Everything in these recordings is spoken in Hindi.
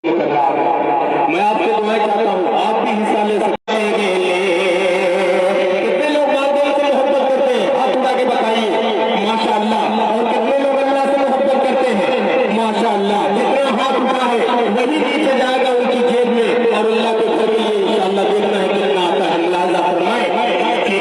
मैं आपसे दुआ चाहता हूँ, आप भी हिस्सा ले सकते हैं। कितने लोग माँ दिल से मोहब्बत करते हैं, हाथ उठा के बताइए माशाअल्लाह। और कितने लोग अल्लाह से मोहब्बत करते हैं माशाअल्लाह। जितना हाथ उठा है वही नीचे जाएगा उनकी जेब में, और अल्लाह के घर के लिए इंशाअल्लाह देखना है कितना आता है। मुलाजा फरमाए कि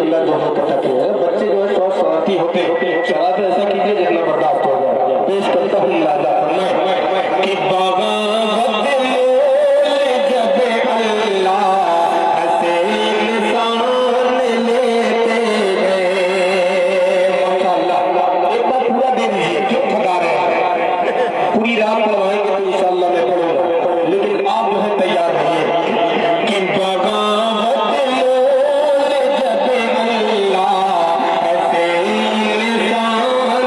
अल्लाह दोनों को तके है। बच्चे जो है शौक शरारती होते शरारत ऐसा कीजिए जितना बर्दाश्त हो जाए। पेश करता हूँ लाजा कि बाबा पूरी रात पढ़वाएंगे तो इंशाअल्लाह मैं पढ़ूंगा, लेकिन आप जो है तैयार रहिए कि बगावत लोल जब अल्लाह ऐसे इंसान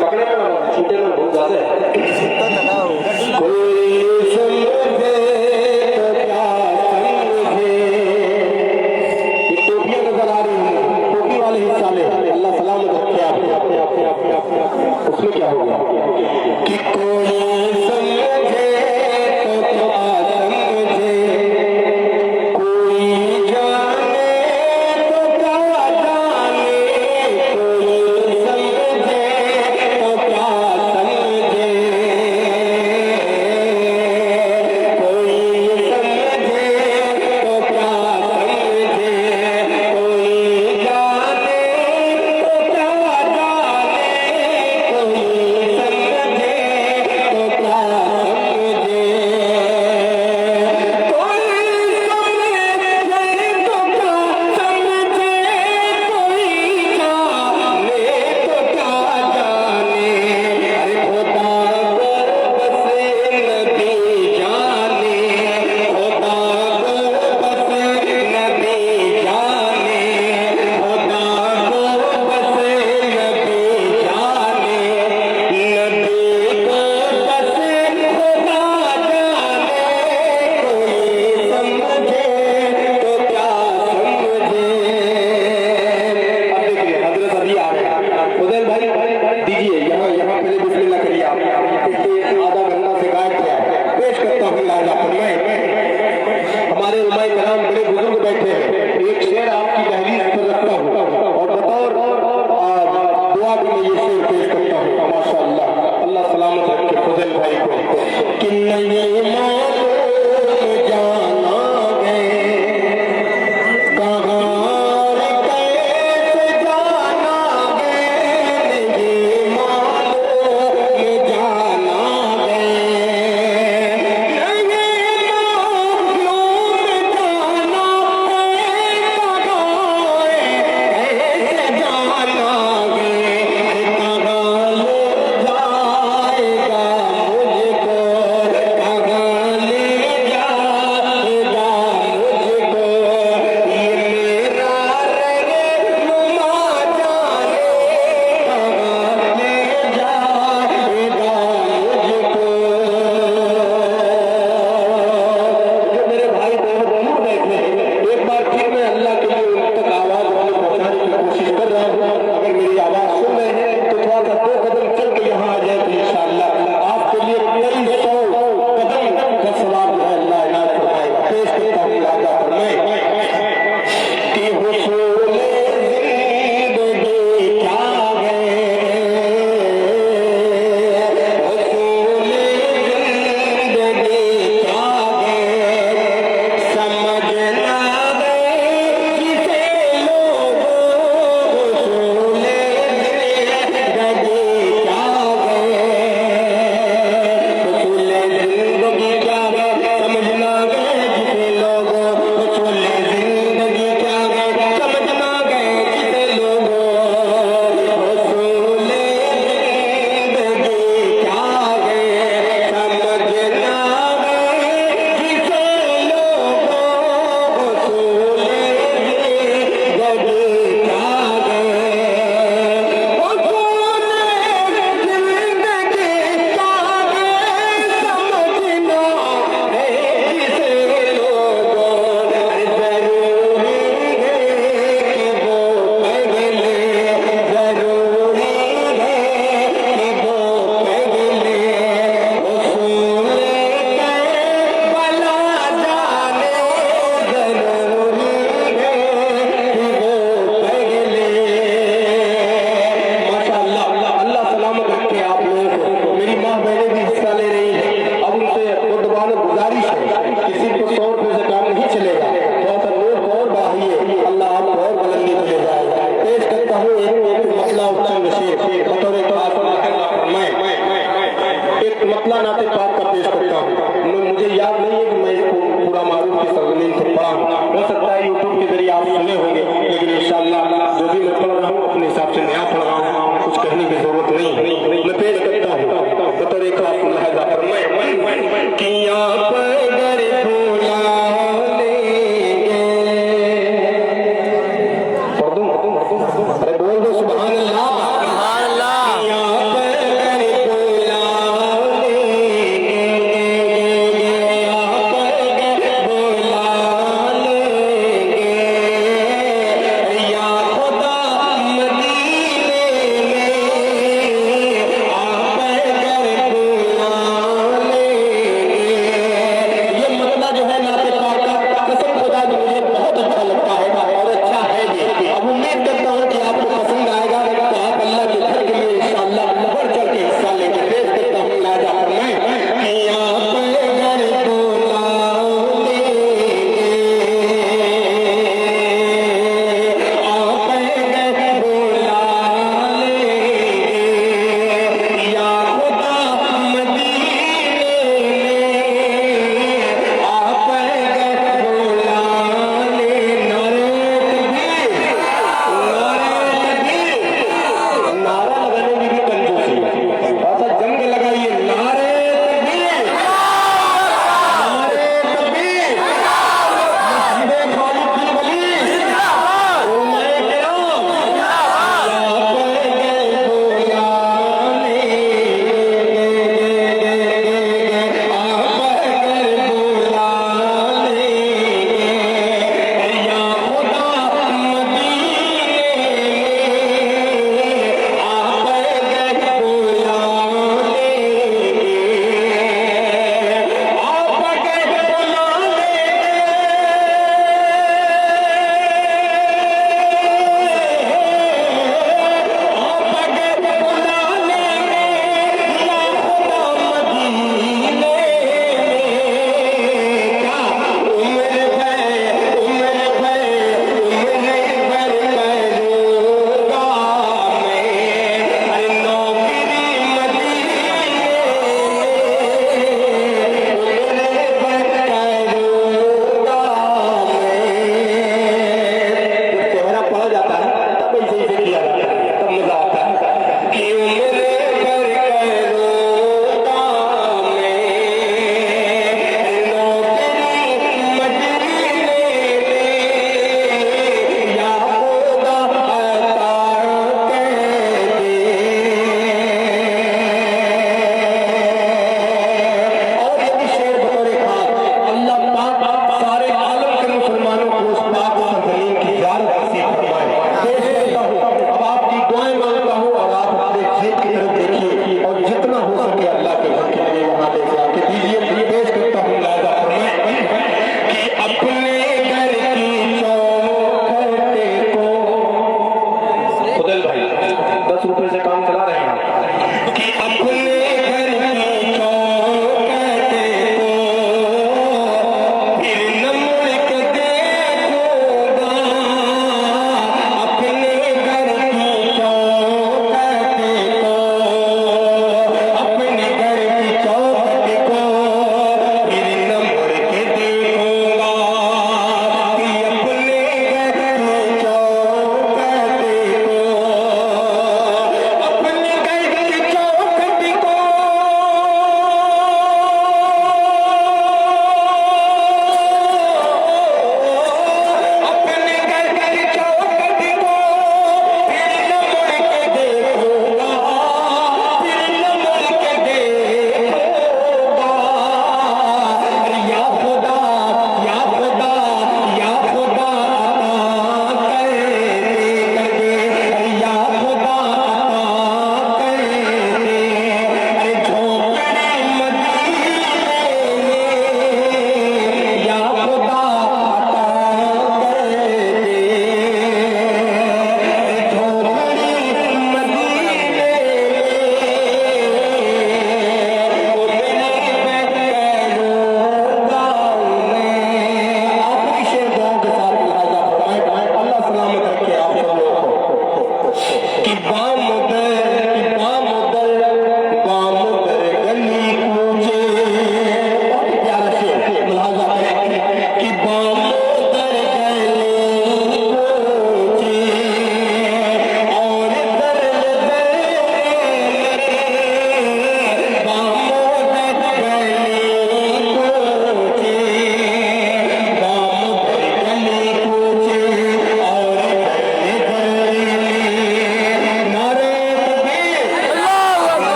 पकड़े छूटे में बहुत ज्यादा है। कोई समझे तो क्या समझे, ये टोपियां नजर आ रही है, टोपी वाले ही साले, अल्लाह सलामत रखे आप। उसमें क्या होगा कि कोई समझे तो क्या समझे, कोई जाने तो क्या जाने, कोई समझे तो क्या समझे, कोई समझे तो क्या समझे, कोई जाने तो क्या जाने, कोई समझे तो क्या समझे, कोई समझे तो क्या समझे, कोई जाने तो क्या जाने, अरे खुदा को बस नबी जाने, खुदा को बस नबी जाने, खुदा को बस नबी जाने, नबी को बस खुदा जाने, कोई समझे तो क्या समझे। अब देखिए हजरत अभी आ रहे हैं, उदय भाई दीजिए यहाँ यहाँ पहले बिस्मिल्लाह करिए आप, आधा घंटा से गायब थे, पेश करता हूँ लाजा फरमाए। हमारे उमाए कराम बड़े बुजुर्ग बैठे हैं, एक शेर आपकी दहलीज पर रखता हूँ और बतौर दुआ भी मैं ये शेर पेश करता हूँ। माशाअल्लाह, अल्लाह सलामत रखे फजल भाई को कि नहीं मालूम जाना गए कहाँ और कैसे जाना गए, नहीं मालूम जाना गए, नहीं मालूम जाना कैसे जाना गए, कहाँ ले जाएगा मुझको, कहाँ ले जाएगा मुझको, ये मेरा रहनुमा जाने, कहाँ ले जाएगा मुझको। जो मेरे भाई बहन दोनों बैठे हैं, एक बार फिर मैं अल्लाह के लिए उन तक आवाज अपनी पहुंचाने की कोशिश कर रहा हूँ। अगर मेरी आवाज सुन रहे हैं तो थोड़ा सा 2 कदम चल के यहाँ आ जाए तो इंशाअल्लाह आपके लिए कई 100 कदम का सवाब जो है अल्लाह इनायत फरमाएगा। पेश करता हूँ लाजा फरमाए कि हुसूल जिंदगी क्या है, हुसूल जिंदगी क्या है, समझ ना गए जिसे लोगों, हुसूल जिंदगी क्या है, हुसूल जिंदगी क्या है, समझ ना गए जिसे लोगों, हुसूल जिंदगी क्या है, समझ ना गए जिसे लोगों, हुसूल जिंदगी क्या है, समझ ना गए जिसे लोगों, हुसूल जिंदगी क्या है, अल्लाह सलामत रखे आप लोगों को। मेरी माँ बहनें भी हिस्सा ले रही है, अब उनसे खुदबान गुजारिश है, किसी को 100 रुपये से काम नहीं चलेगा, थोड़ा सा नोट और बढ़ाइए, अल्लाह आपको और बुलंदी पे ले जाएगा। पेश करता हूँ एक मतला उपचंद शेर, बतौर एक मतला नाते पाक का पेश करता हूँ। मुझे याद नहीं है कि मैं इसको पूरा मारूफ की सरजमीन से पढ़ा हूँ, हो सकता है यूट्यूब के जरिए आप सुने होंगे, लेकिन इंशाअल्लाह जो भी मैं पढ़ रहा हूँ अपने हिसाब से नया पढ़ रहा हूँ, कुछ कहने की जरूरत नहीं। मैं पेश करता हूँ बतौर एक लहजा फरमाए कि यहाँ पर घर भूला लेंगे, पढ़ दूँ? अरे बोल दो सुभान अल्लाह।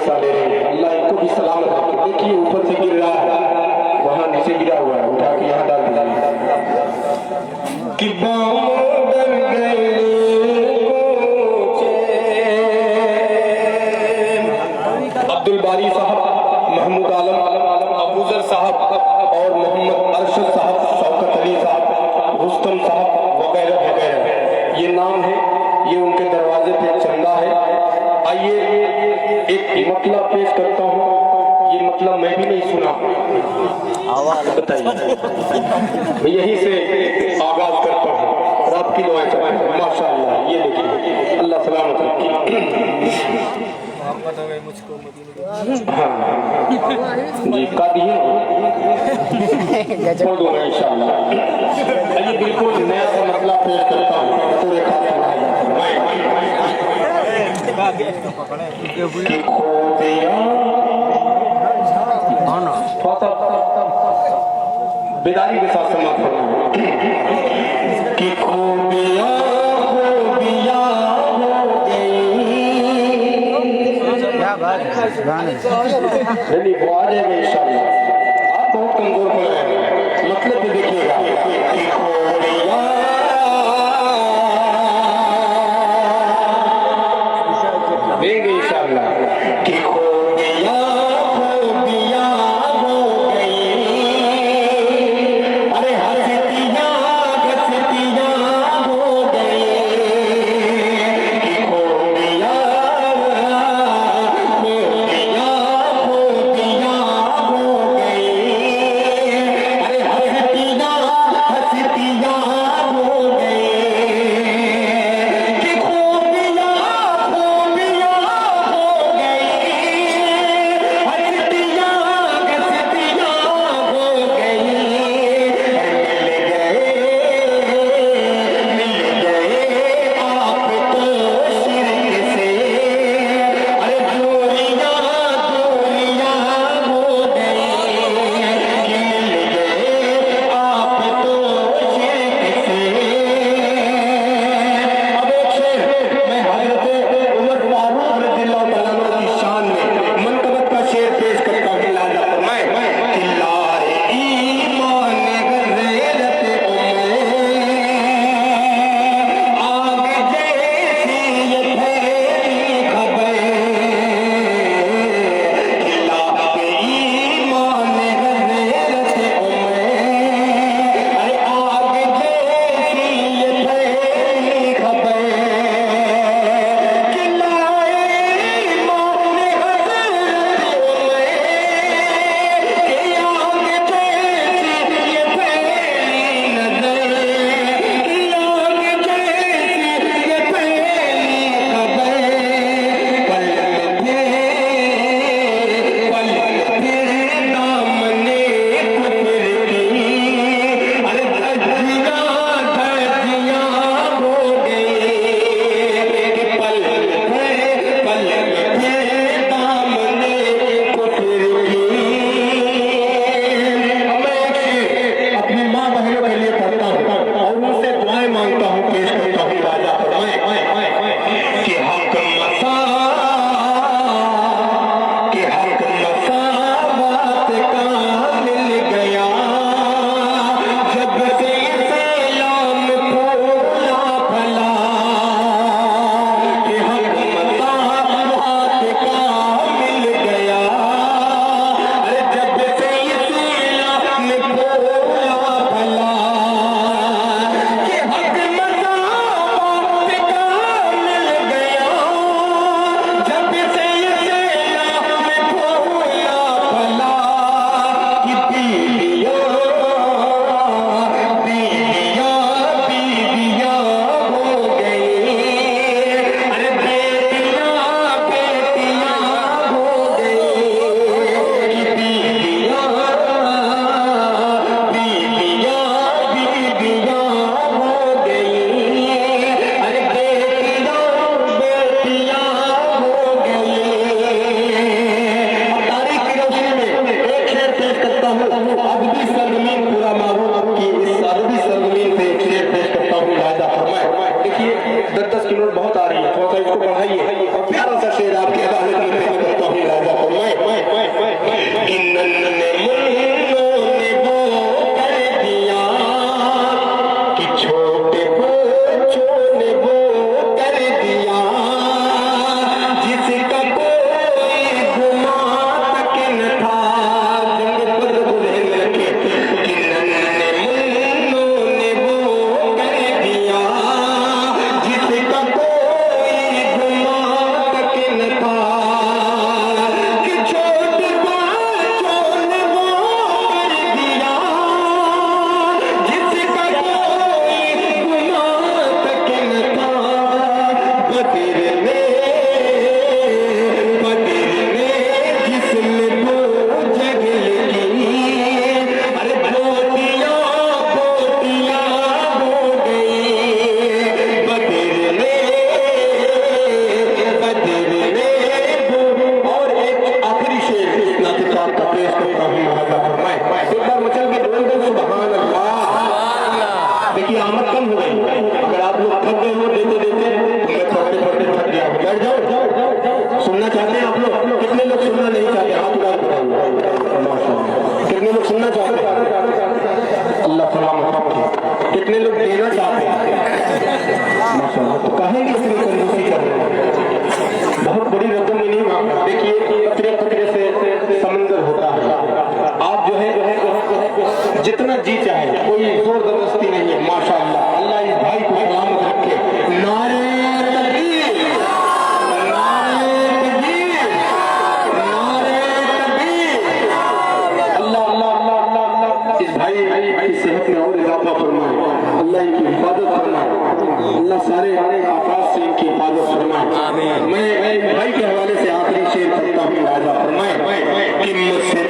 हिस्सा ले रहे हैं। अल्लाह इनको भी सलामत रखे। देखिए ऊपर से गिर रहा है, वहां नीचे गिरा हुआ है, उठा के यहाँ डाल दीजिए। कि बादल गए अब्दुल बारी साहब, महमूद आलम, अबूजर साहब और मोहम्मद अरशद साहब, शौकत अली साहब, रुस्तम साहब वगैरह वगैरह, ये नाम है, ये उनके दरवाजे पे चंदा है। आइए एक मतलब पेश करता हूँ, ये मतलब मैं भी नहीं सुना, बताइए। मैं यहीं से आगाज करता हूँ और आपकी दुआएं चाहता हूँ। माशाअल्लाह, ये देखिए, अल्लाह सलामत रखे। हाँ जी, कादिए छोड़ दूंगा इंशाअल्लाह। ये बिल्कुल नया सा मसला पेश करता हूँ, पूरे बेदारी के साथ समाप्त करना कि खूबियां खूबियां हो गई। नहीं वो आ जाएगा इंशाअल्लाह। आप बहुत कमजोर पड़ रहे हैं, मतलब भी देखिएगा कि खूबियां देंगे इंशाअल्लाह कि खूबियां खूबियां हो गई। अरे हस्तियां हस्तियां हो गई कि खूबियां खूबियां खूबियां हो गई। अरे हस्तियां हस्तियां नहीं चाहते? हाथ उठा के बताइए। माशाअल्लाह। कितने लोग सुनना चाहते हैं? अल्लाह सलामत रखे। कितने लोग देना चाहते हैं? माशाअल्लाह। तो कहेंगे इसलिए कंजूसी कर रहे हैं। बहुत बड़ी रकम में नहीं मांगना। देखिए कतरे कतरे से समंदर होता है। आप जो है जितना जी चाहे, कोई जोर जबरदस्ती नहीं है। माशाअल्लाह। अल्लाह इस भाई को सलामत रखे। नारे तकबीर, नारे तकबीर, नारे तकबीर। अल्लाह अल्लाह अल्लाह अल्लाह अल्लाह इस भाई की सेहत में और इजाफा फरमाए। अल्लाह इनकी हिफाजत फरमाए। अल्लाह सारे आफात से इनकी हिफाजत फरमाए। मैं भाई के हवाले से आखिरी शेर करता हूँ। वादा फरमाए कि मुझसे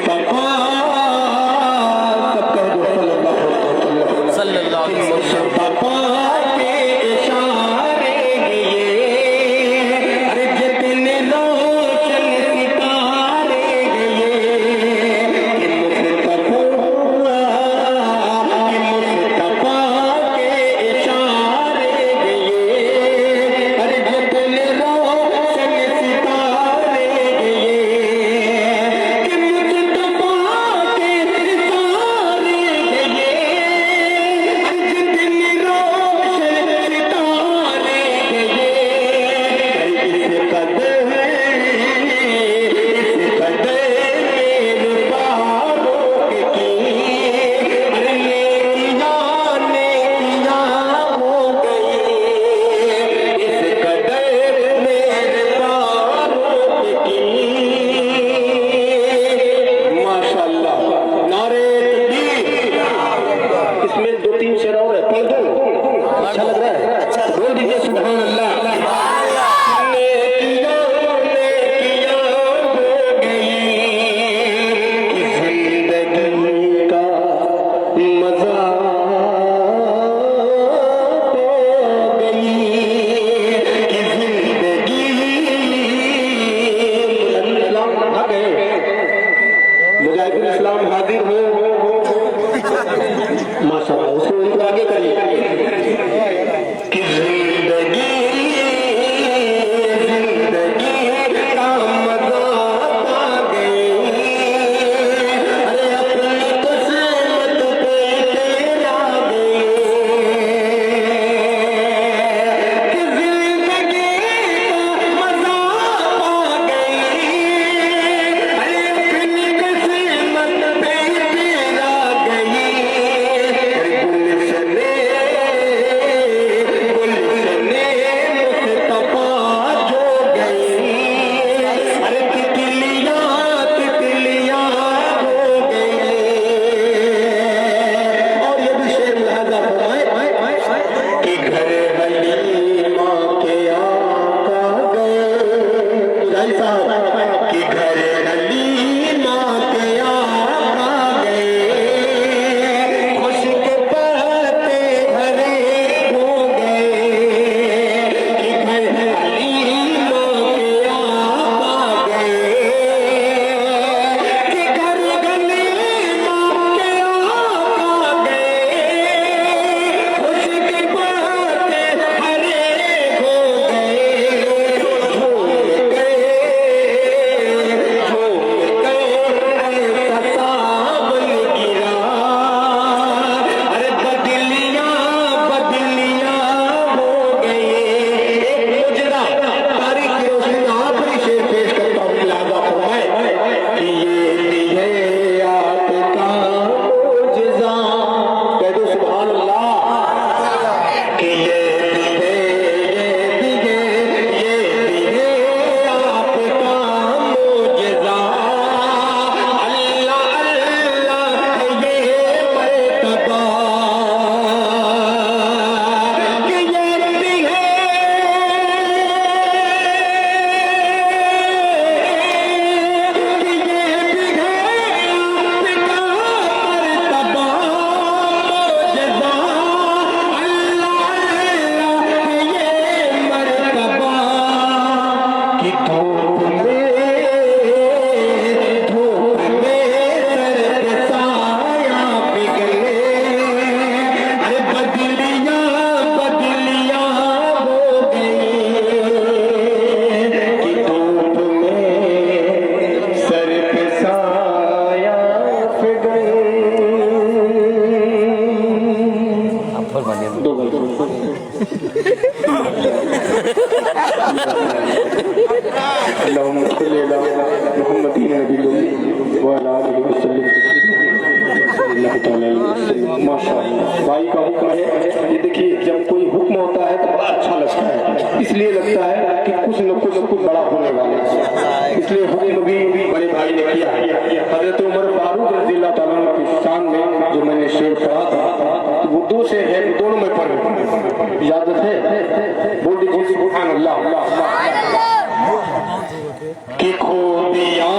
इस्लाम हाजिर हो माशाअल्लाह। उसको उनको आगे करिए कि जिंदगी का मजा आ गई। अरे अपनी किस्मत पे तेरा गई कि जिंदगी का मजा आ गई। अरे अपनी किस्मत पे मुहम्मदीन नबी वाला माशाअल्लाह। भाई का हुक्म है, ये देखिए जब कोई हुक्म होता है तो बड़ा अच्छा लगता है, इसलिए लगता है कि कुछ न कुछ बड़ा होने वाला है, इसलिए हुक्म भी बड़े भाई ने किया है। हजरत उमर फारूक रज़ियल्लाहु ताला अन्हु की शान में जो मैंने शेर पढ़ा था तो वो दो से है, दोनों में पढ़ इजाजत है, बोल दीजिए सुभान अल्लाह। कि खूबियां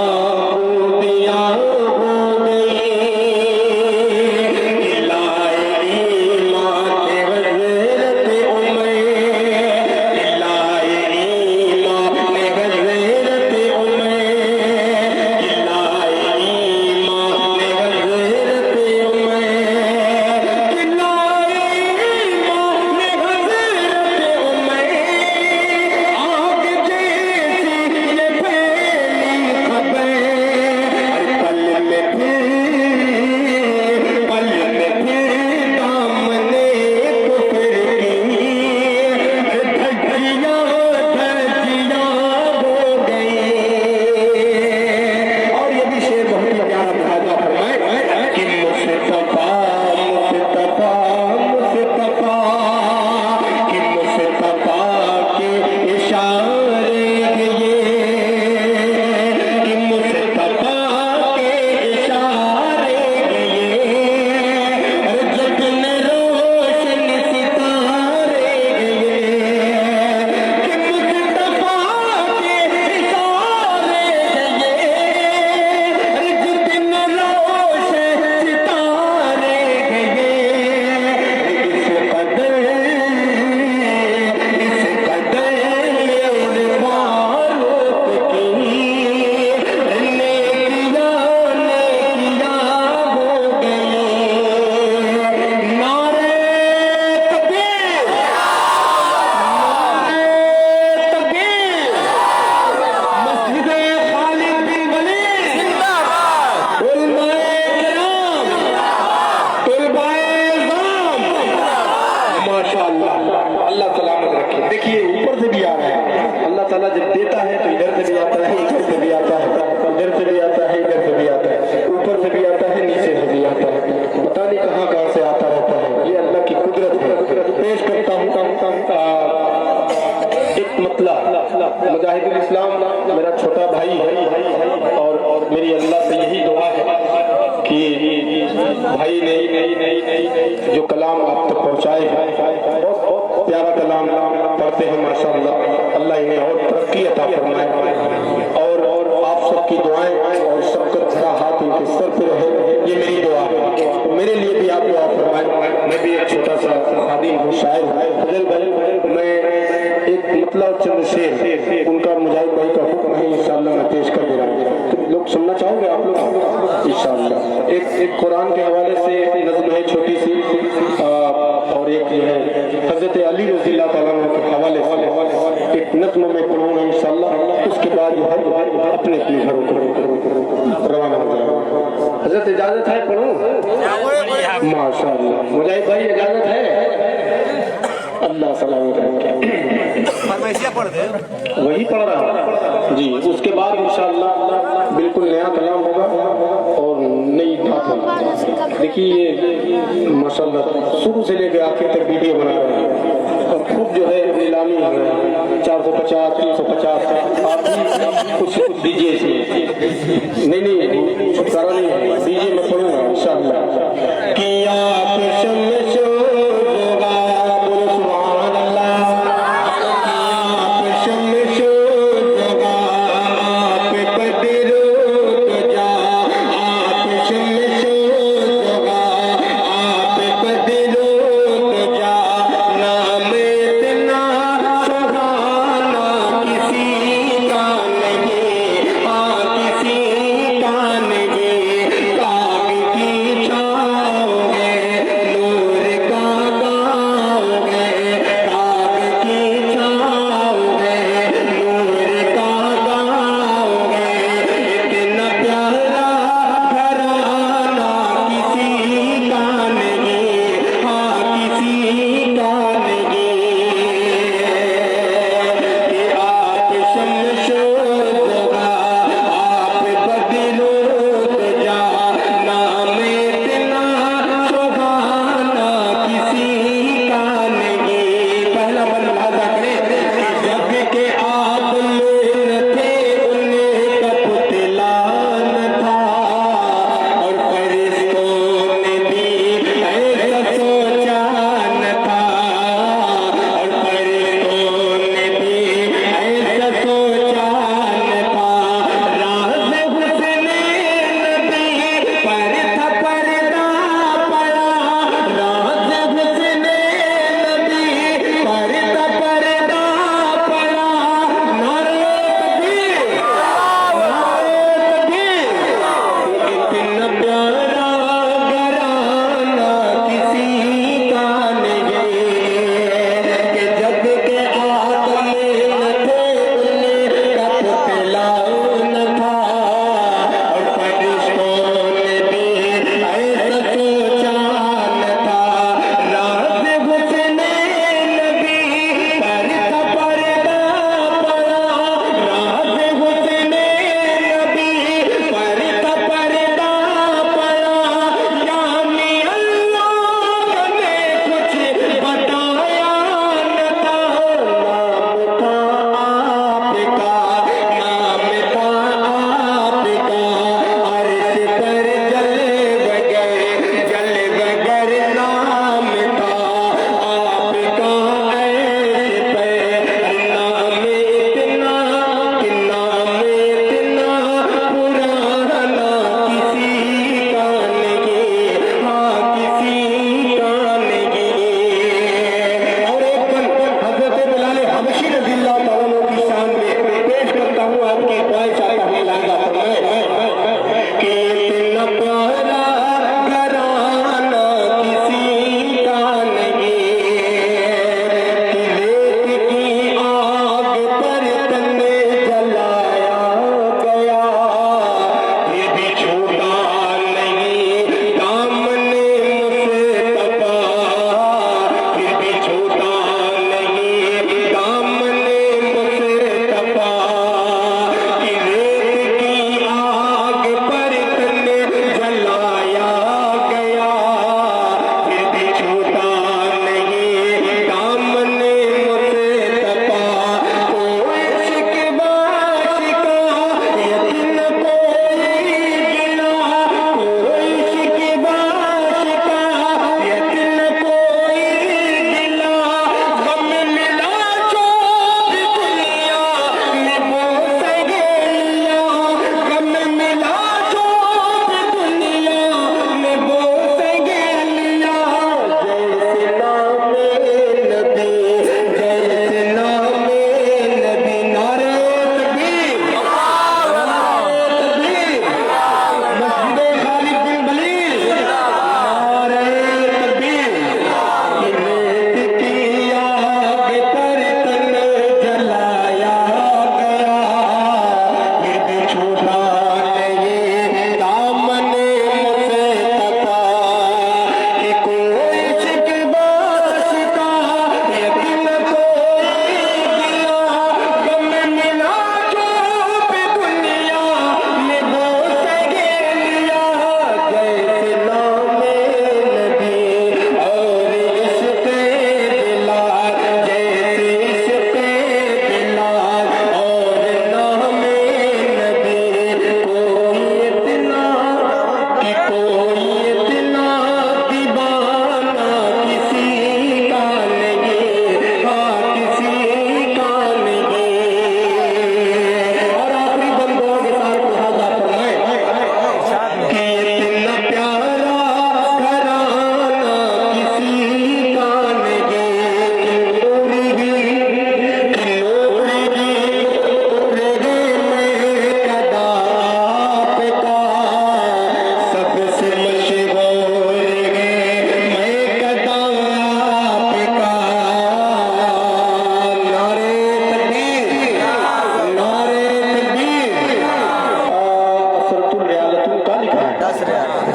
मुजाहिदुल इस्लाम मेरा छोटा भाई है और मेरी अल्लाह से यही दुआ है कि भाई ने जो कलाम आप तक पहुँचाए हैं, बहुत प्यारा कलाम पढ़ते हैं माशाअल्लाह। अल्लाह इन्हें और तरक्की अता फरमाए और आप सबकी दुआएं और सबका भरा हाथ इनके सर पे रहे, ये मेरी दुआ है। तो मेरे लिए भी आप दुआ फरमाएं। मैं भी एक छोटा सा खादिम हूँ, शायर हूँ। मैं एक मतलब चंद शेर उनका मुजाहिद भाई का हुक्म है, इंशाअल्लाह मैं पेश कर दे रहा हूँ। तो लोग सुनना चाहोगे आप लोग इंशाअल्लाह। एक कुरान के हवाले से नज़्म है छोटी सी, और एक जो है हजरत अली रज़ियल्लाहु ताला अन्हु के हवाले से एक नज़्म में पढ़ूंगा इंशाअल्लाह। उसके बाद जो है अपने अपने घरों को रवाना हो जाएगा। हजरत इजाजत है पढ़ूं? माशाअल्लाह मुजाहिद भाई इजाजत है? अल्लाह सलामत रखे। वही पढ़ रहा जी। उसके बाद इंशाअल्लाह बिल्कुल नया कलाम होगा और नई बात होगी। देखिए ये माशाअल्लाह शुरू से लेकर आखिर तक वीडियो बना रहे हैं और खूब जो है नीलामी हो रहा है। 450 350 आप भी कुछ दीजिए इसमें। नहीं छुटकारा नहीं है, दीजिए मैं पढ़ूंगा इंशाअल्लाह। कि आप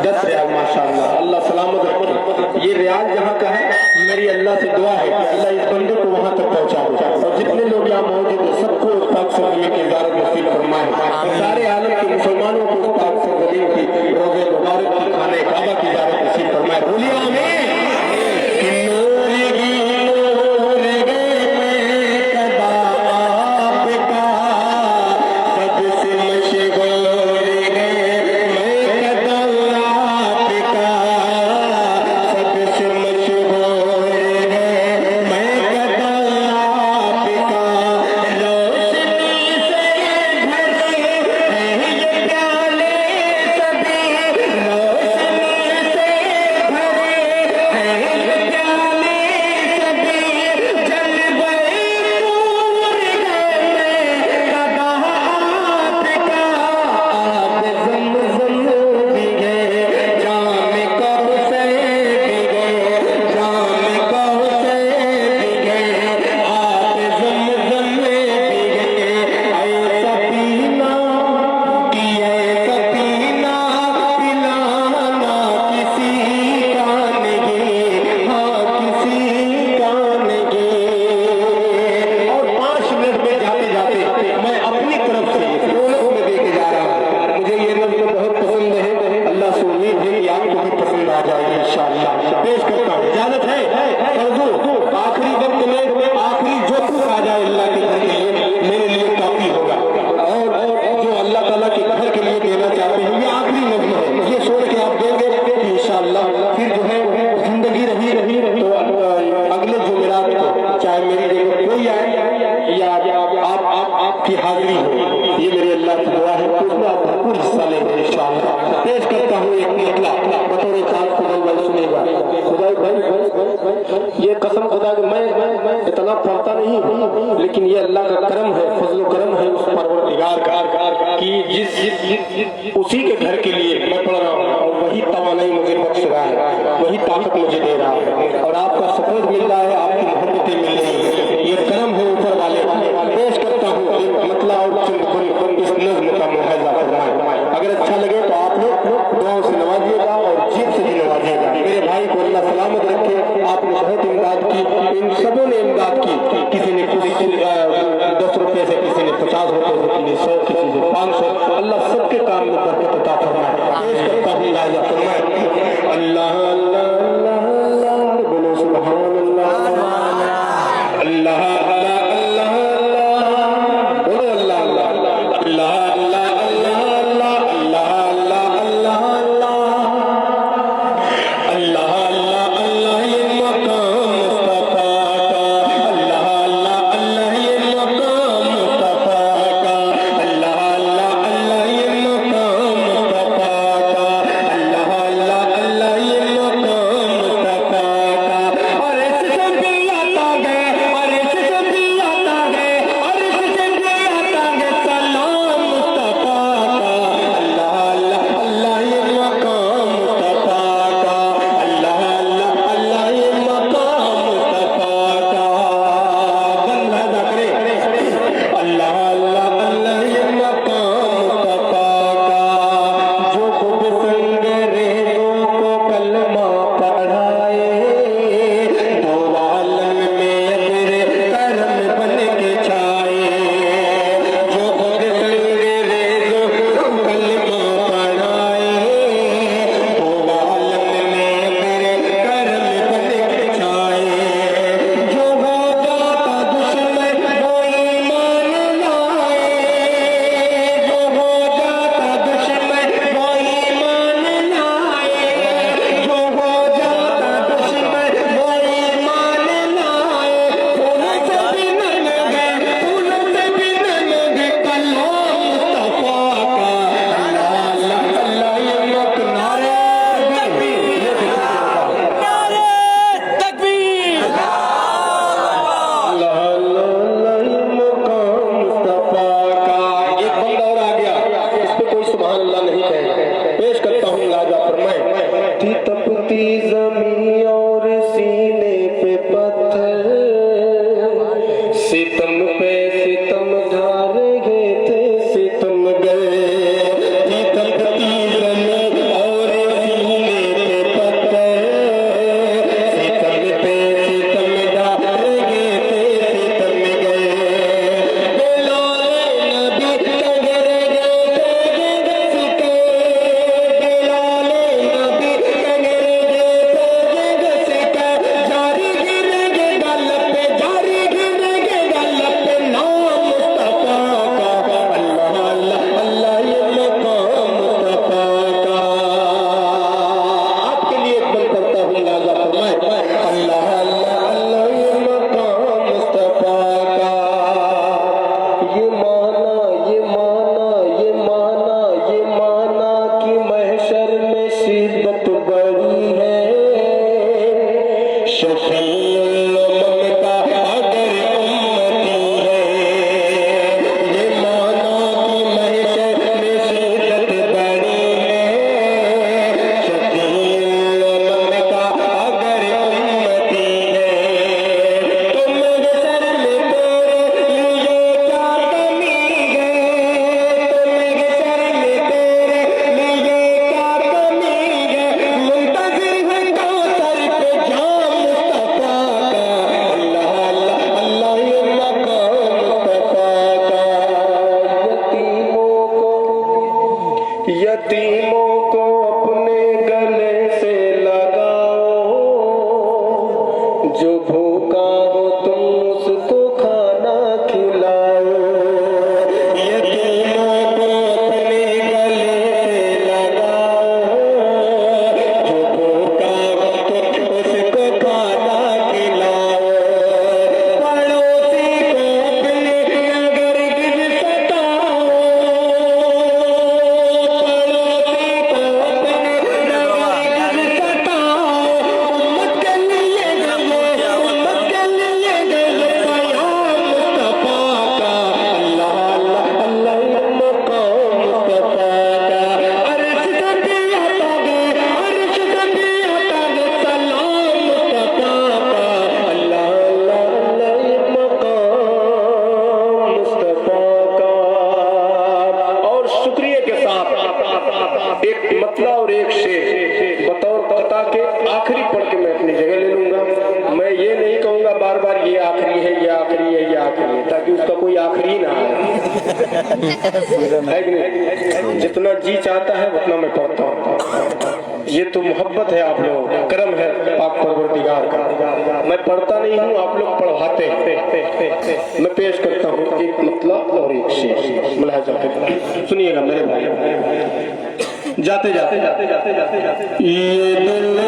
10 रियाल माशाअल्लाह, अल्लाह सलामत रखे। ये रियाल जहाँ का है, मेरी अल्लाह से दुआ है कि अल्लाह इस बंदे को वहाँ तक पहुँचा दे, और जितने लोग यहाँ मौजूद हैं सबको उस पाक सरजमीन की ज़ियारत नसीब फरमाए। सारे आलम के मुसलमानों को उस पाक सरजमीन की रोज़े मुबारक की खाने काबा की ज़ियारत नसीब फरमाए। बोलिए आमीन। आपकी हाजिरी हो, ये मेरी अल्लाह की दुआ है। उसमें आप भरपूर हिस्सा लेंगे इंशाअल्लाह। पेश करता हूँ एक निकला बतौर चांद खुदा सुनेगा। खुदा भाई ये कसम खुदा कि मैं इतना पढ़ता नहीं हूँ, लेकिन ये अल्लाह का करम है, फजल करम है उस परवरदिगार का कि जिस उसी के घर के लिए मैं पढ़ रहा हूँ और वही तवानाई मुझे बख्श रहा है, वही ताकत मुझे दे रहा है और आपका सपोर्ट मिल रहा है, आपकी मोहब्बतें मिल रही है। ये करम है ऊपर वाले। पेश करता हूँ मतलब और इस नज़्म का मुहाजा फरमाएं। अगर अच्छा लगे तो आप लोग दुआओं से नवाजिएगा और जीत से भी नवाजिएगा। मेरे भाई को अल्लाह सलामत रखे। आपने बहुत इमदाद की, इन सबों ने इमदाद की। किसी ने 10 रुपये से, किसी ने 50 रुपये से, किसी ने 100, किसी ने 500। अल्लाह सबके काम में बरकत अता फरमाए। पेश करता हूँ लाजा फरमाए अल्लाह अल्लाह अल्लाह अल्लाह बोलो सुभान अल्लाह अल्लाह यतीमों को अपने गले से लगाओ, जो भूखा हो तुम उसको खाना खिलाओ। यतीमों को अपने गले से लगाओ, जो भूखा हो तुम उसको खाना खिलाओ। पड़ोसी को अपने अगर गिर सताओ, और एक शेर बतौर कथा के आखिरी पढ़ के मैं अपनी जगह ले लूंगा। मैं ये नहीं कहूंगा बार बार ये आखिरी है, ये आखिरी है, ये आखिरी है, ताकि उसका कोई आखिरी ना आए। जितना जी चाहता है उतना मैं पढ़ता हूँ। ये तो मोहब्बत है आप लोग, करम है पाक परवरदिगार का। मैं पढ़ता नहीं हूँ, आप लोग पढ़वाते हैं। मैं पेश करता हूँ एक मतलब और एक शेर, मुलाहिजा सुनिएगा मेरे भाई। जाते जाते ये दिल में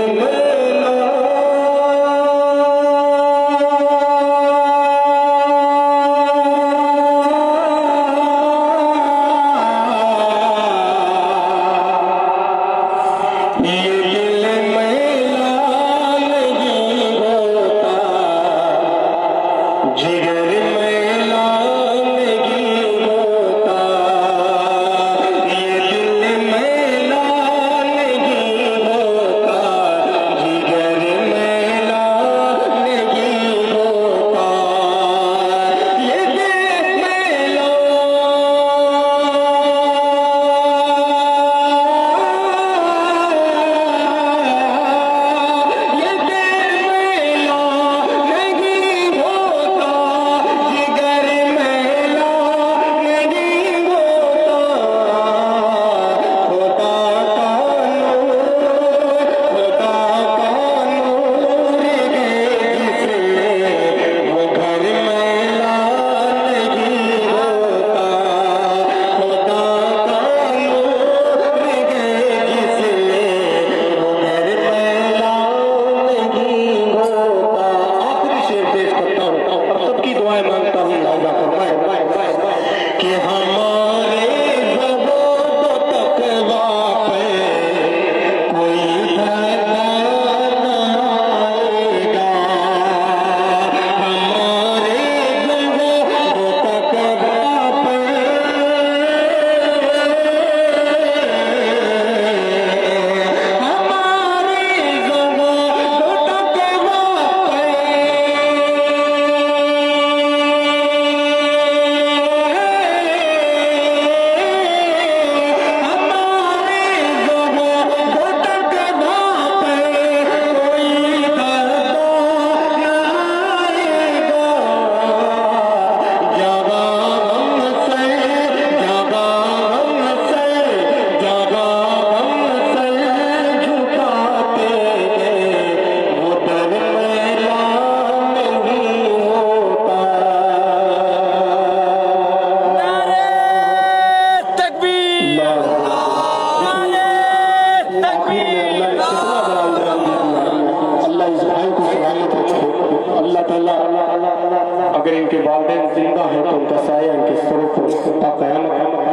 अगर इनके वालिदैन जिंदा हैं तो उनका साया इनके सरों पर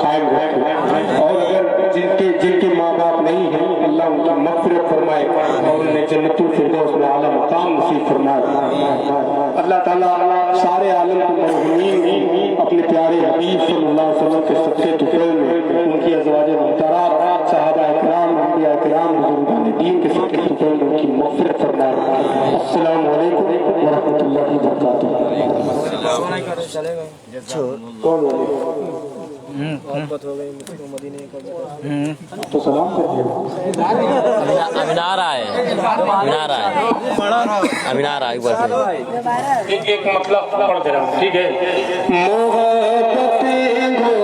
कायम रखे, और अगर जिनके माँ बाप नहीं हैं अल्लाह उनकी मग़फ़िरत फरमाए और उन्हें जन्नतुल फिरदौस में आला मकाम नसीब फरमाए। अल्लाह ताला सारे आलम को मरहूमीन अपने प्यारे हबीब सल्लल्लाहु अलैहि वसल्लम के सच्चे तुफ़ैल में उनकी अज़वाजे मुहतरमात, सहाबा इकराम, अंबिया इकराम, बुज़ुर्गान दीन के सच्चे तुफ़ैल में उनकी मग़फ़िरत फरमाए। अस्सलामु अलैकुम व रहमतुल्लाहि व बरकातुहू। मोहब्बत हो गई मुझको मदीने का, तो सलाम कर दिया। अभी ना रहा है, अभी ना रहा है। एक मतलब पढ़ दे रहा हूँ, ठीक है। मोहब्बत हो गई मुझको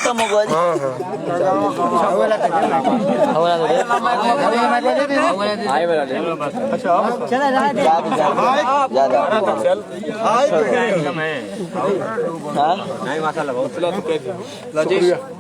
खत्म हो गया नहीं माशाल्लाह बहुत